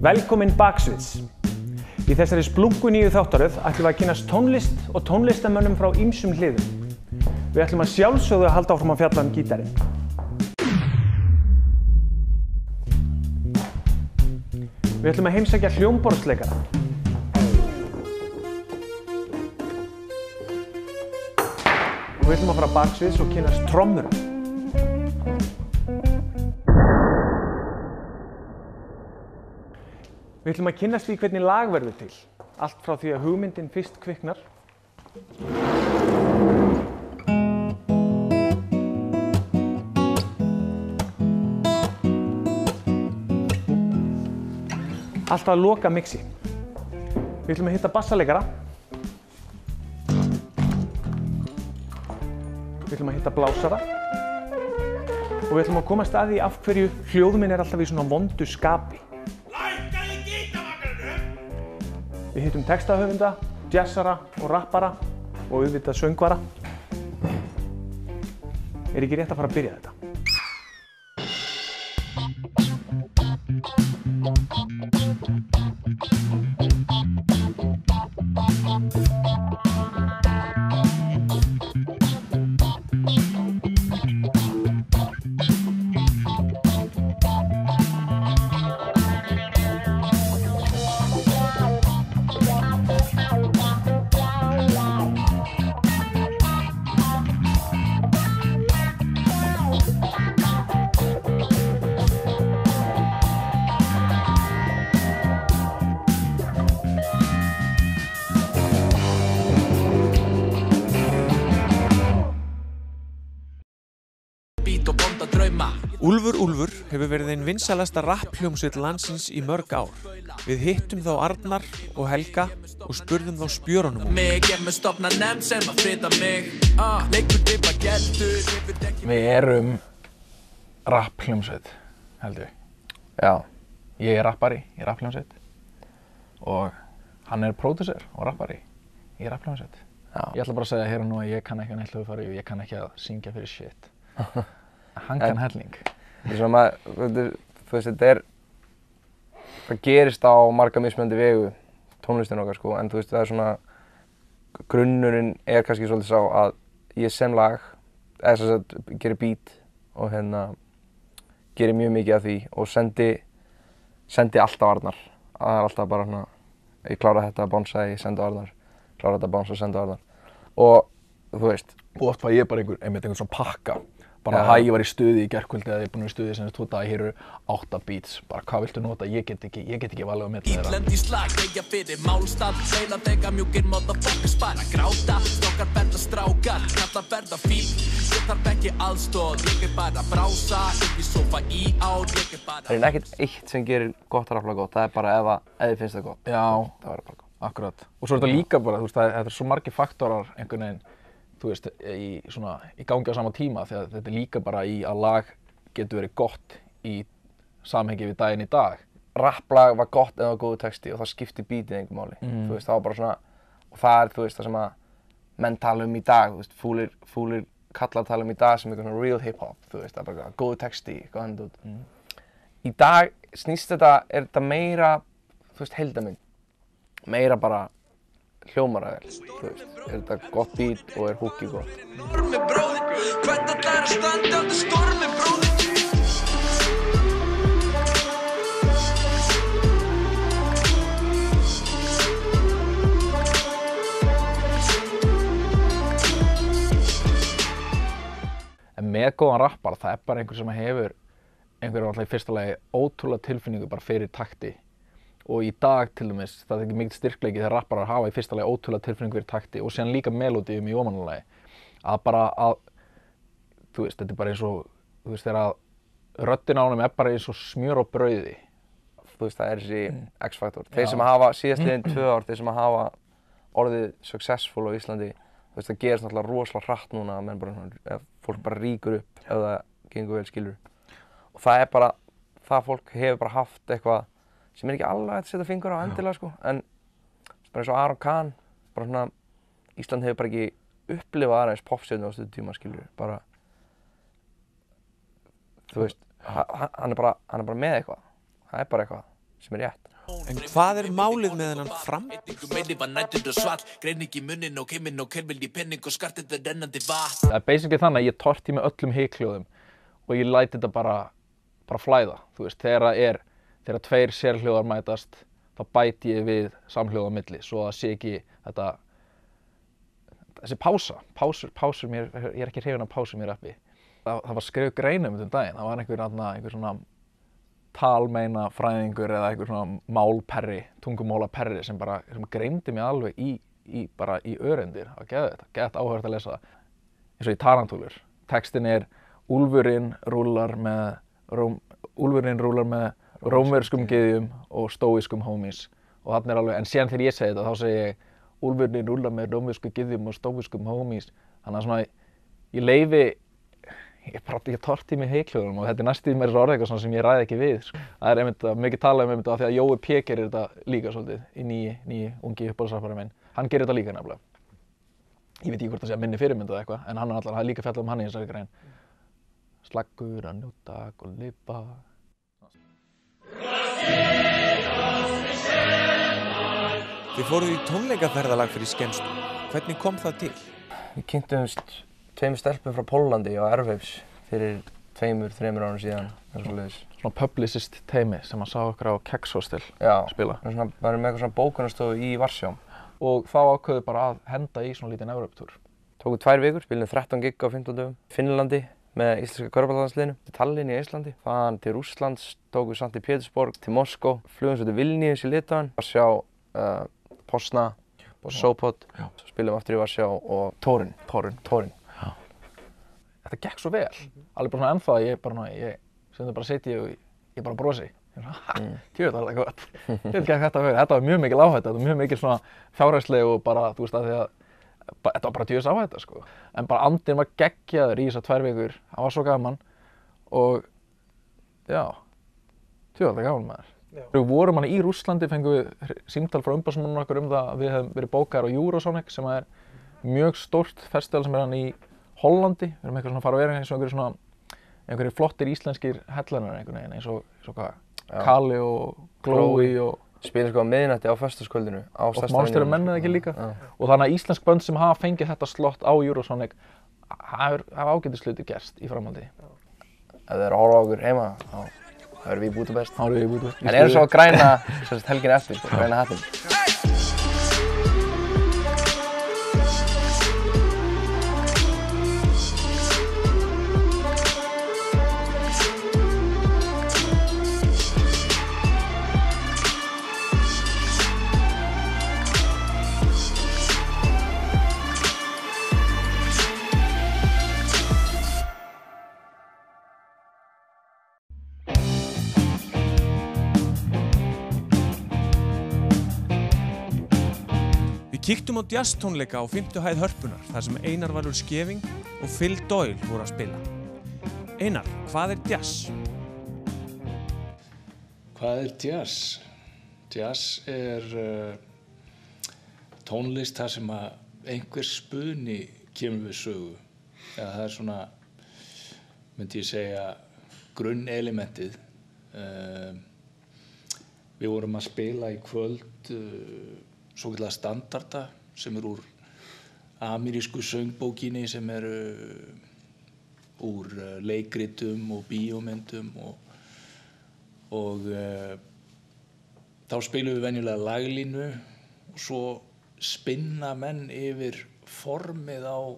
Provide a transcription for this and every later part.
Velkomin Baksviðs. Í þessari splunkunýju þáttaröð ætlum við að kynnast tónlist og tónlistarmönnum frá ýmsum hliðum. Við ætlum að sjálfsögðu að halda áfram að fjalla gítarinn. Við ætlum að heimsækja hljómborðsleikara. Og við ætlum að fara baksviðs og kynnast trommurum. Við ætlum að kynnast því hvernig lag verður til. Allt frá því að hugmyndin fyrst kviknar. Allt að loka mixi. Við ætlum að hitta bassaleikara. Við ætlum að hitta blásara. Og við ætlum að komast að því af hverju hljóðminn er alltaf í svona vondu skapi. Við hittum textahöfunda, jazzara og rappara og auðvitað söngvara. Er ekki rétt að fara að byrja þetta? Úlfur Úlfur hefur verið ein vinsælasta rapphljómsveit landsins í mörg ár. Við hittum þá Arnar og Helga og spurðum þá spjörunum um. Við erum rapphljómsveit, held ég. Já, ég er rappari í rapphljómsveit og hann er pródúser og rappari í rapphljómsveit. Ég ætla bara að segja hér og nú að ég kann ekki að neitt hljóðfæri og ég kann ekki að syngja fyrir shit. Hann kann helling. Svona, þú veist, það gerist á marga mismunandi vegu, tónlistin okkar sko, en þú veist, það er svona, grunnurinn er kannski svolítið sá að ég sem lag, eða þess að geri beat og geri mjög mikið af því og sendi alltaf Arnar. Það er alltaf bara svona, ég klára þetta, bonsa, ég sendi Arnar, klára þetta, bonsa, sendi Arnar. Og þú veist. Og oft var ég bara einhvern svona pakka. Bara ég var í stuði í gærkvöldi eða ég er búinn að vera í stuði sem 2 daga, hér eru 8 beats. Bara hvað viltu nota? Ég get ekki valið á milli þeirra. Ítlend í slag, eiga fyrir málstað, heila þegar mjúkir motherfuckers bara gráta. Strákar verða strákar, kallar verða fíl. Ég þarf ekki aðstoð, ég er bara að brása, upp í sofa í ár, ég er bara... Það er ekkert eitt sem gerir gott rapplag gott, það er bara ef þið finnst það gott. Já, það verður bara gott. Akkurat. Og svo er þetta líka bara, þú veist, þetta er svo margir faktorar einhvern veginn. Þú veist, í gangi á sama tíma því að þetta er líka bara í að lag getur verið gott í samhengi við daginn í dag. Rapplag var gott ef það var góður texti og það skipti beatið einhver máli. Þú veist, það var bara svona, og það er, þú veist, það sem að menn tala um í dag, þú veist, fúlir kallar tala um í dag sem eitthvað svona real hip-hop, þú veist, það er bara góður texti, góð hendut. Í dag snýst þetta, er þetta meira, þú veist, heildamynd, meira bara hljómaræðil, þú veist, er þetta gott beat og er hookið gott. En með góðan rappara, það er bara einhver sem hefur alltaf í fyrsta lagi ótrúlega tilfinningu bara fyrir takti. Og í dag til dæmis, það er ekki mikið styrkleiki þegar rapparar hafa í fyrsta lagi ótrúlega tilfinningu fyrir takti og síðan líka melódíum í omanlagi. Að bara að, þú veist, þetta er bara eins og, þú veist, þegar röddin á honum er bara eins og smjör á brauði. Þú veist, það er þessi X-faktor. Þeir sem hafa síðastliðin 2 ár, þeir sem hafa orðið successful á Íslandi, þú veist, það gerist náttúrulega rosalega hratt núna að menn bara, ef fólk bara ríkur upp ef það gengur vel, skilur. Og það er bara, það fólk hefur bara haft eitthvað sem er ekki alveg hægt að setja fingur á endilega sko, en bara eins og Aron Kahn, bara svona, Ísland hefur bara ekki upplifað aðeins popstjörnu á stöðu tíma, skilur, bara, þú veist, hann er bara með eitthvað, það er bara eitthvað sem er rétt. En hvað málið með hennan fram? Það basically þannig að ég torti með öllum hikhljóðum og ég læti þetta bara flæða, þú veist, þegar tveir sérhljóðar mætast þá bæti ég við samhljóð á milli svo að sé ekki þessi pásur mér, ég ekki hrifinn af pásum í rappi. Það var skrifuð grein um daginn, það var einhver svona talmeina fræðingur eða einhver svona málperri, tungumálaperri sem greindi mig alveg bara í öreindir að geðveikt áhugavert að lesa það. Eins og í Tarantúlur, textin Úlfurinn rúlar með rómverskum gyðjum og stóískum homies og þarna alveg, en síðan þegar ég segi þetta þá segi ég Úlfurinn rúlar með rómverskum gyðjum og stóískum homies, þannig að svona ég leyfi ég torti mig hikhljóðum og þetta næstum mér orðið eitthvað sem ég ræði ekki við. Það einmitt mikið talað um þetta af því að Jói P. gerir þetta líka svolítið í nýji ungi uppáhaldsrappari minn. Hann gerir þetta líka nefnilega. Ég veit ekki hvort það sé að minni fyrirmynd eða eitthvað, en hann er líka fjallað um hann í þessari grein. Slaggur að njóta og lifa. Þið fóruð í tónleikaferðalag fyrir skemmstu. Hvernig kom það til? Við kynntumst tveimur stelpum frá Póllandi á Airwaves fyrir 2-3 árum síðan. Svona publicist teimi sem að sá okkur á Kex Hostel spila. Já, við varum með eitthvað svona bókunarstofu í Varsjá. Og þá ákveðu bara að henda í svona lítinn Evróputúr. Tóku 2 vikur, spilum 13 gig á 15 dögum. Finnlandi með íslenska körfuboltalandsliðinu, til Tallinn í Íslandi. Þaðan til Rússlands, tóku samt í Pétursborg, til Moskó. Flugum svo til Vilnius í Litáen. Varsjá, Pozna, Sopot. Svo spilum aftur í Varsjá og Tórin. Þetta gekk svo vel. Alveg bara svona ennþá, ég sem bara sitji og ég bara brosi. Tjóð, það gott. Þetta var mjög mikil áhætta, þetta var mjög mikil svona fjárhagsleg og bara, þú veist, að því að þetta var bara djöfis áhætta, sko. En bara andinn var geggjaður í þessar 2 vikur, það var svo gaman og já, tjóð, það gaman maður. Við vorum í Rússlandi, fengum við símtal frá umboðsmanninn okkar það að við hefum verið bókaðir á Eurosonic sem mjög stórt festival sem hann í Hollandi. Við erum eitthvað svona að fara að vera eins og einhverjir flottir íslenskir headliner einhvern veginn, eins og hvað, Kali og Glói og spila sko á miðnætti á föstudagskvöldinu á og Monster mennið ekki líka. Og þannig að íslensk bönd sem hafa fengið þetta slott á Eurosonic hafa ágætisluti gerst í framhaldi. Ef þið eru að horfa á okkur heima, þá erum við í Búdapest. En erum svo að græna helgin eftir, græna hattinn. Við kíktum á jazztónleika á 5. hæð Hörpunnar þar sem Einar Valur Skeving og Phil Doyle voru að spila. Einar, hvað jazz? Hvað jazz? Jazz tónlist þar sem að einhver spuni kemur við sögu. Eða það svona, myndi ég segja, grunnelementið. Við vorum að spila í kvöld svokallaða standarda sem úr amerísku söngbókinni sem úr leikritum og bíómyndum og þá spilum við venjulega laglínu og svo spinna menn yfir formið á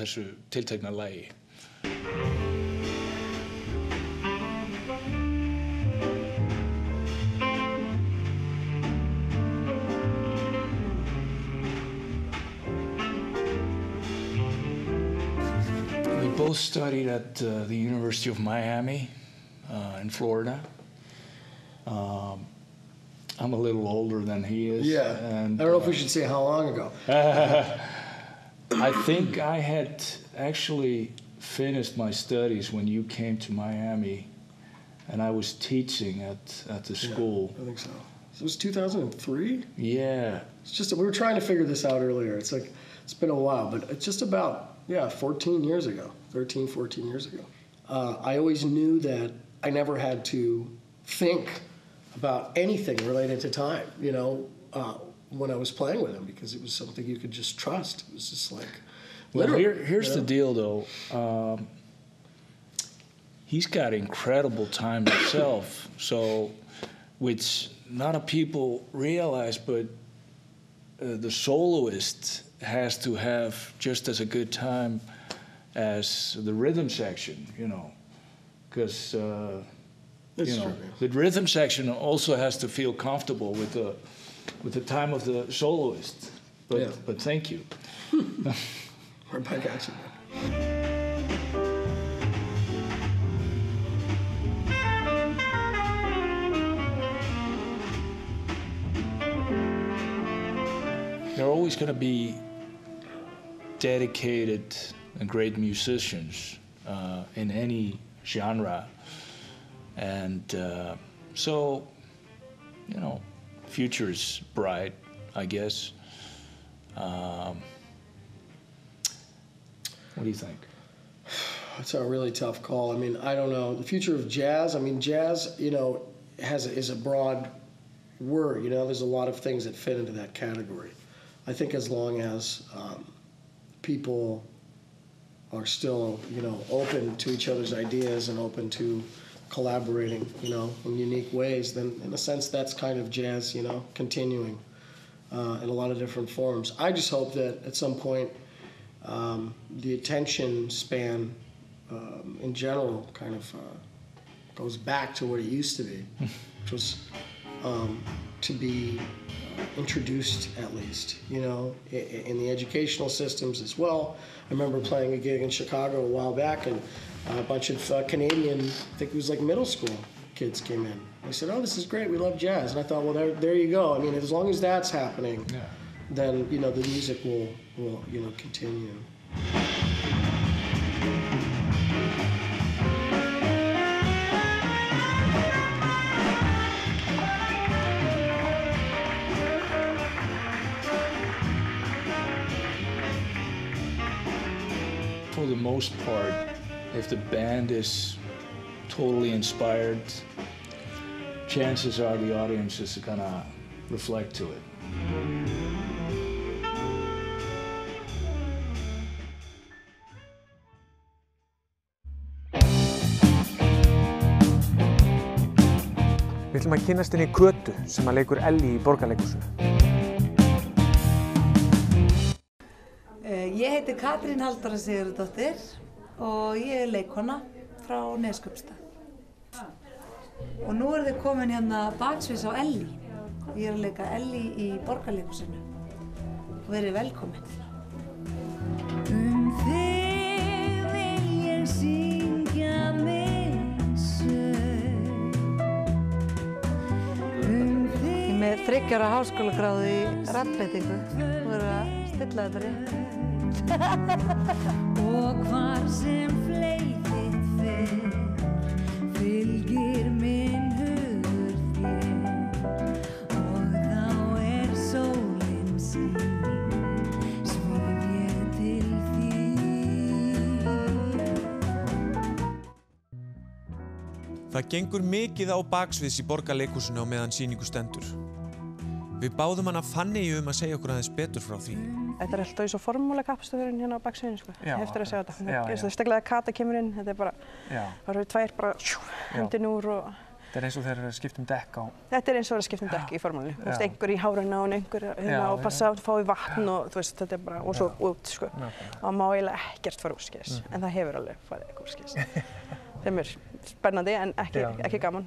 þessu tiltekna lagi. We both studied at the University of Miami in Florida. I'm a little older than he is. Yeah, and I don't know if we should say how long ago. I think I had actually finished my studies when you came to Miami, and I was teaching at the school. I think so. So it was 2003? Yeah. It's just we were trying to figure this out earlier. It's like it's been a while, but it's just about 14 years ago, 13, 14 years ago. I always knew that I never had to think about anything related to time, you know, when I was playing with him, because it was something you could just trust. It was just like, well, here's the deal, though. He's got incredible time himself, so which not a people realize, but the soloist has to have just as a good time as the rhythm section, you know, because the rhythm section also has to feel comfortable with the time of the soloist. But thank you. We're back at you, man. There are always going to be dedicated and great musicians in any genre, and so, you know, future is bright, I guess. What do you think? It's a really tough call. I mean, I don't know. The future of jazz, I mean, jazz, you know, is a broad word. You know, there's a lot of things that fit into that category. I think as long as people are still, you know, open to each other's ideas and open to collaborating, you know, in unique ways, then in a sense that's kind of jazz, you know, continuing in a lot of different forms. I just hope that at some point the attention span in general kind of goes back to what it used to be, which was to be introduced, at least, you know, in the educational systems as well. I remember playing a gig in Chicago a while back, and a bunch of Canadian, I think it was like middle school kids came in. They said, "Oh, this is great, we love jazz." And I thought, well, there you go. I mean, as long as that's happening, then, you know, the music will you know, continue. For the most part, if the band is totally inspired, chances are the audience is gonna reflect to it. Við ætlum að kynnast henni Kötu sem að leikur Ellie í Borgarleikhúsinu. Ég heiti Katrín Halldóra Sigurðardóttir og ég er leikkona frá Neskaupstað. Og nú eru þið komin hérna baksviðs á Ellie. Ég er að leika Ellie í Borgarleikhúsinu. Og verið velkomin. Þig vil ég syngja minn söng. Ég er með 3 ára háskólagráðu í raddbreytingu og er að stilla þetta rétt. Og hvar sem fleið þitt fer, fylgir minn hugur þér. Og þá sólin skín, svíf ég til þín. Það gengur mikið á baksviðs í Borgarleikhúsinu á meðan sýningu stendur. Við báðum hana Fanneyju að segja okkur aðeins betur frá því. Þetta er alltaf eins og formúlekappstöðurinn hérna á baksviðinu, sko. Eftir að segja þetta. Steglega að Kata kemur inn, þetta er bara, það eru 2 bara hendin úr og... Þetta er eins og þeir eru að skipta dekk á... Þetta er eins og þeir eru að skipta dekk í formúlinu. Þú veist, einhver í háruna og einhver hérna og passa að fá í vatn og þú veist, þetta er bara, og svo út, sko. Og það má eiginlega ekkert fara úrskeiðis, en það hefur alveg farið eitthvað úrskeiðis. Þeim er spennandi en ekki gaman.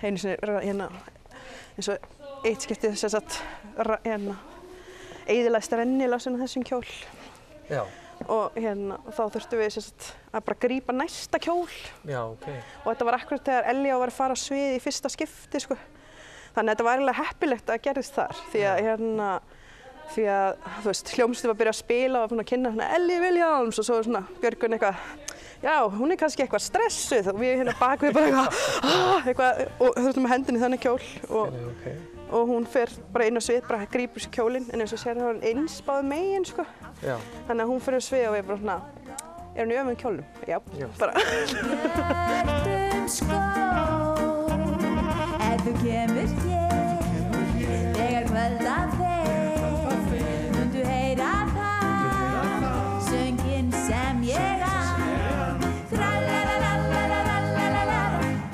Einu sinni hérna, eins og eitt skiptið sem sagt, hérna, eyðilegst rennilásinn á þessum kjól. Já. Og hérna, þá þurftum við að bara grípa næsta kjól. Já, ok. Og þetta var akkurat þegar Ellie var að fara á svið í fyrsta skipti, sko. Þannig að þetta var eiginlega heppilegt að það gerðist þar. Því að, þú veist, hljómsveit var að byrja að spila og var búin að kynna svona Ellie Williams og svo svona Björgun eitthvað, já, hún er kannski eitthvað stressuð og við hérna bak við bara eitthvað og þurftum að hendinni þannig kjól og hún fer bara inn á svið, bara grípur sér kjólinn en eins og sér hún eins báðum megin, sko. Já. Þannig að hún fer á svið og við bara svona, er hún í öfum kjólnum? Já, bara. þú kemur hér, þegar kvölda fer, mundu heyra það, sönginn sem ég á. Tralalalalalalalala,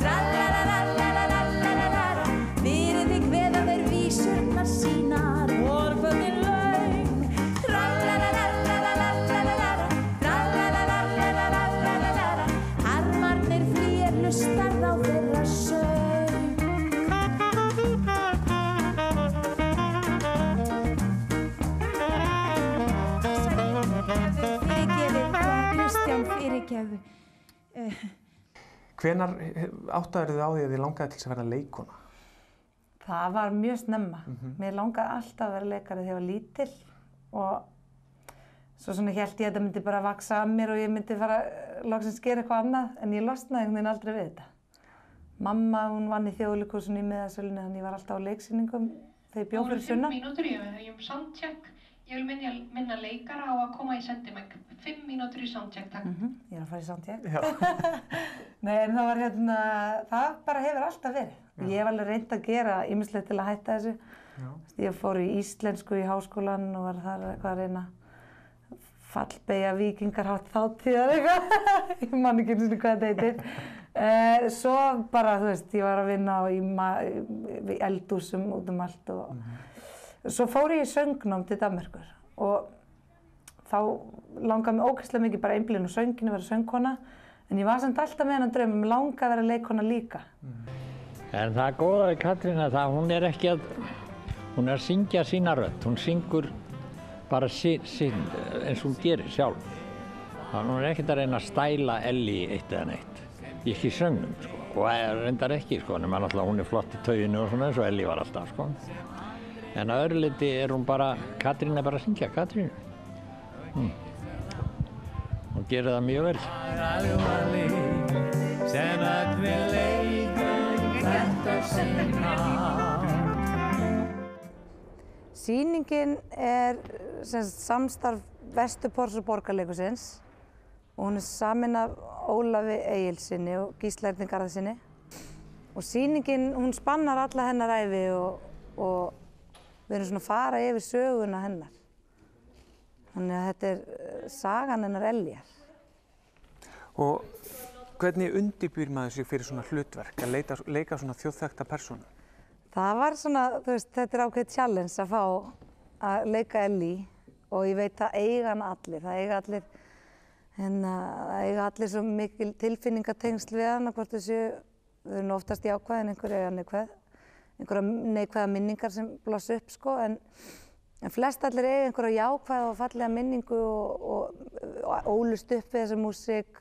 tralalalalalalalala, fyrir þig kveða þeir vísurnar sínar, vorkvöldin laun. Tralalalalalalalala, tralalalalalalalala, harmarnir flýir hlustar á þeirra söng. Fyrirgefið, Kristján, fyrirgefðu. Hvenær áttaðirðu þig á því að þið langaði til þess að verða leikkona? Það var mjög snemma. Mér langaði alltaf að vera leikari þegar ég var lítil og svo svona hélt ég að þetta myndi bara vaksa að mér og ég myndi fara loksins gera eitthvað annað, en ég losnaði einhvern veginn aldrei við þetta. Mamma, hún vann í Þjóðleikhúsinu í miðasölunni, þannig ég var alltaf á leiksýningum þegar ég bjó fyrir sunnan. 5 mínútur, ég um soundcheck. Ég vil minna leikara á að koma í sendimæk. 5 mínútur í soundcheck, takk. Ég er að fara í soundcheck. Nei, en það var það bara hefur alltaf verið. Ég hef alveg reynt að gera ýmislegt til að hætta þessu. Ég fór í íslensku í háskólann og var þar eitthvað að reyna fallbeygja víkingarhátt þáttíðar eitthvað. Ég man ekki einu sinni hvað þetta heitir. Svo bara, þú veist, ég var að vinna í eldhúsum út um allt og svo fór ég í söngnám til Danmerkur og þá langaði mig ógeðslega mikið bara einblíðin á sönginu, vera söngkona, en ég var samt alltaf með hennan draum, mig langaði að vera leikkona líka. En það góða við Katrín er það, hún er að syngja sína rödd, hún syngur bara eins og hún gerir sjálf. Hún er ekkert að reyna að stæla Elli eitt eða neitt, ekki í söngnum, sko, og reyndar ekki, sko, nema náttúrulega hún er flott í tauginu og svona eins og Elli var alltaf, sko. En að öðru leyti er hún bara, Katrín er bara að syngja, Katrín. Hún gerir það mjög vel. Sýningin er samstarf Vesturports og Borgarleikhússins og hún er samin af Ólafi Egilssyni og Gísla Erni Garðarssyni. Og sýningin, hún spannar alla hennar ævi og við erum svona að fara yfir söguna hennar. Þannig að þetta er sagan hennar Ellýjar. Og hvernig undirbýr maður sig fyrir svona hlutverk, að leika svona þjóðþekkta persónu? Það var svona, þú veist, þetta er ákveðið challenge að fá að leika Ellý og ég veit að eiga hana allir. Það eiga allir svo mikil tilfinningatengsl við hana, hvort þessu, við erum oftast jákvæð en einhverja neikvæða minningar sem blossa upp, sko, en flest allir eiga einhverja jákvæða og fallega minningu og ólust upp við þessa músík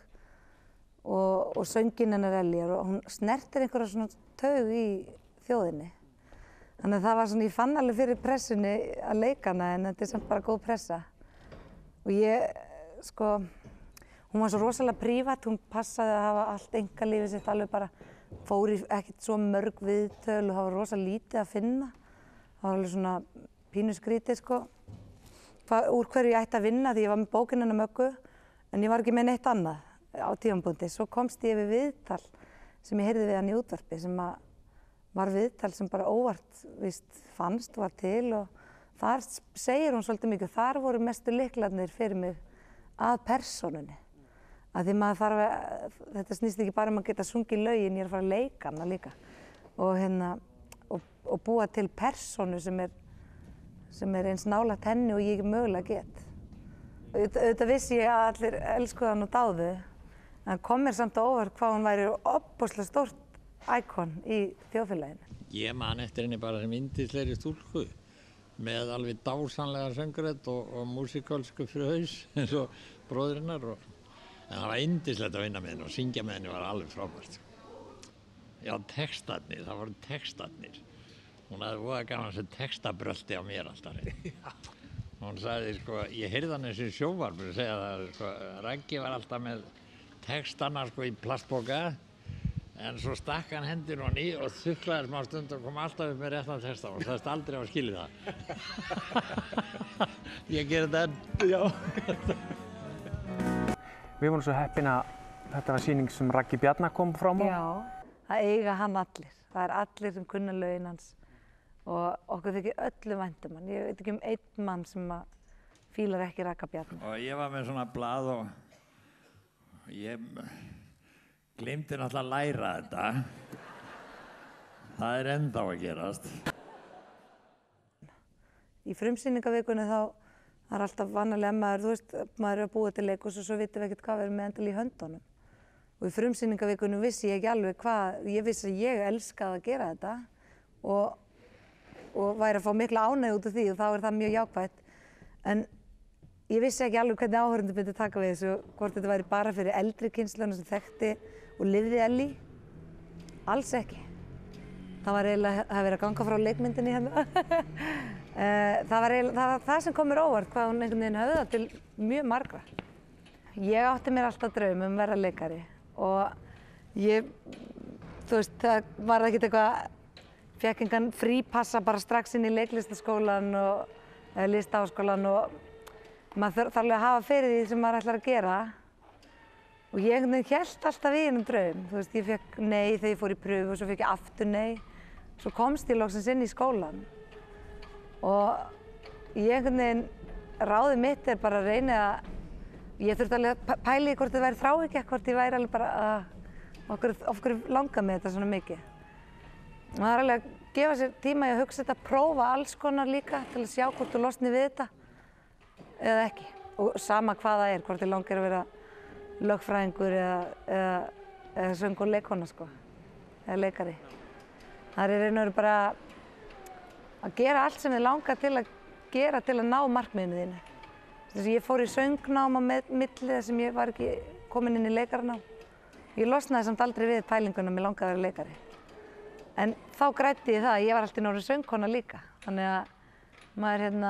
og sönginn hennar Ellýjar og hún snertir einhverja svona taug í þjóðinni. Þannig að það var svona, ég fann alveg fyrir pressunni að leika hana en þetta er samt bara góð pressa. Og ég, sko, hún var svo rosalega prívat, hún passaði að hafa allt einkalífið sitt alveg bara, fór í ekkert svo mörg viðtöl og það var rosalega lítið að finna. Það var alveg svona pínu skrítið, sko, úr hverju ég ætti að vinna því ég var með bókina hennar Möggu en ég var ekki með neitt annað á tímabúndi. Svo komst ég yfir viðtal sem ég heyrði við hann í útvarpi sem var viðtal sem bara óvart fannst, var til og þar segir hún svolítið mikið, þar voru mestu lyklarnir fyrir mig að persónunni. Að því maður þarf að, þetta snýst ekki bara um að geta sungið lögin, ég er að fara að leika hana líka og búa til persónu sem er eins nálægt henni og ég mögulega get. Auðvitað vissi ég að allir elskuðu hana og dáðu, en kom mér samt á óvart hvað hún væri ofboðslega stórt íkon í þjóðfélaginu. Ég man eftir henni bara sem yndislegri stúlku með alveg dásamlega söngrödd og músíkalsku fyrir haus eins og bróðurinnar. En það var yndislegt að vinna með henni og syngja með henni var alveg frábært. Já, textarnir, það voru textarnir. Hún hafði voða gaman sem textabröldi á mér alltaf. Hún sagði, sko, ég heyrði hann eins og sjónvarpur segja það, sko, Raggi var alltaf með textana, sko, í plastboka, en svo stakk hann hendur hún í og þuklaði smá stund og kom alltaf upp með réttan texta og sagðist aldrei að skilja það. Ég gerði þetta enn. Já. Við vorum svo heppin að þetta var sýning sem Raggi Bjarna kom frá á. Já, það eiga hann allir. Það er allir sem kunna lögin hans og okkur þykir öllum vænt hann. Ég veit ekki einn mann sem fílar ekki Ragga Bjarna. Og ég var með svona blað og ég gleymdi náttúrulega að læra þetta. Það er ennþá að gerast. Í frumsýningavikunni þá er alltaf vanalega maður, þú veist, maður er að búa til leikhús og svo vitum við ekkert hvað við erum með endilega í höndunum. Og í frumsýningavikunni vissi ég ekki alveg hvað, ég vissi að ég elskaði að gera þetta og væri að fá mikla ánægju út af því og þá er það mjög jákvætt. En ég vissi ekki alveg hvernig áhorfendur myndi taka við þessu, hvort þetta væri bara fyrir eldri kynsluna sem þekkti og lifði Ellý. Alls ekki. Það var eiginlega að vera að ganga frá leikmyndinni hérna. Það var það sem kom mér óvart, hvað hún einhvern veginn höfða til mjög margra. Ég átti mér alltaf draum að vera leikari og ég, þú veist, það var ekkert eitthvað, fékk engan frípassa bara strax inn í leiklistaskólan og listaháskólan og maður þarf alveg að hafa fyrir því sem maður ætlar að gera. Og ég einhvern veginn hélt alltaf í einum draum, þú veist, ég fékk nei þegar ég fór í pröfu og svo fékk ég aftur nei. Svo komst ég loksins inn í skólan og ég einhvern veginn, ráðið mitt er bara að reyna að, ég þurfti alveg að pæla í hvort það væri þráhyggja, hvort ég væri alveg bara okkur langar með þetta svona mikið. Og það er alveg að gefa sér tíma í að hugsa þetta, prófa alls konar líka til að sjá hvort þú losni við þetta eða ekki. Og sama hvað það er, hvort þið langar að vera lögfræðingur eða söng og leikkona sko, eða leikari. Það er raun og veru bara að gera allt sem þið langar til að gera til að ná markmiðinu þínu. Þess að ég fór í söngnám á milli þar sem ég var ekki komin inn í leikaranám. Ég losnaði samt aldrei við pælinguna að mig langaði að vera leikari. En þá græddi ég það að ég var alltaf orðin söngkona líka. Þannig að maður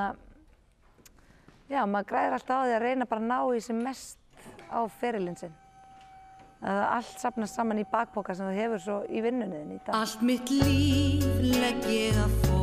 maður græðir alltaf á því að reyna bara að ná í sem mest á ferilinn sinn. Að allt safnast saman í bakpoka sem þú hefur svo í vinnunni þinni í dag. Allt mitt líf legg ég að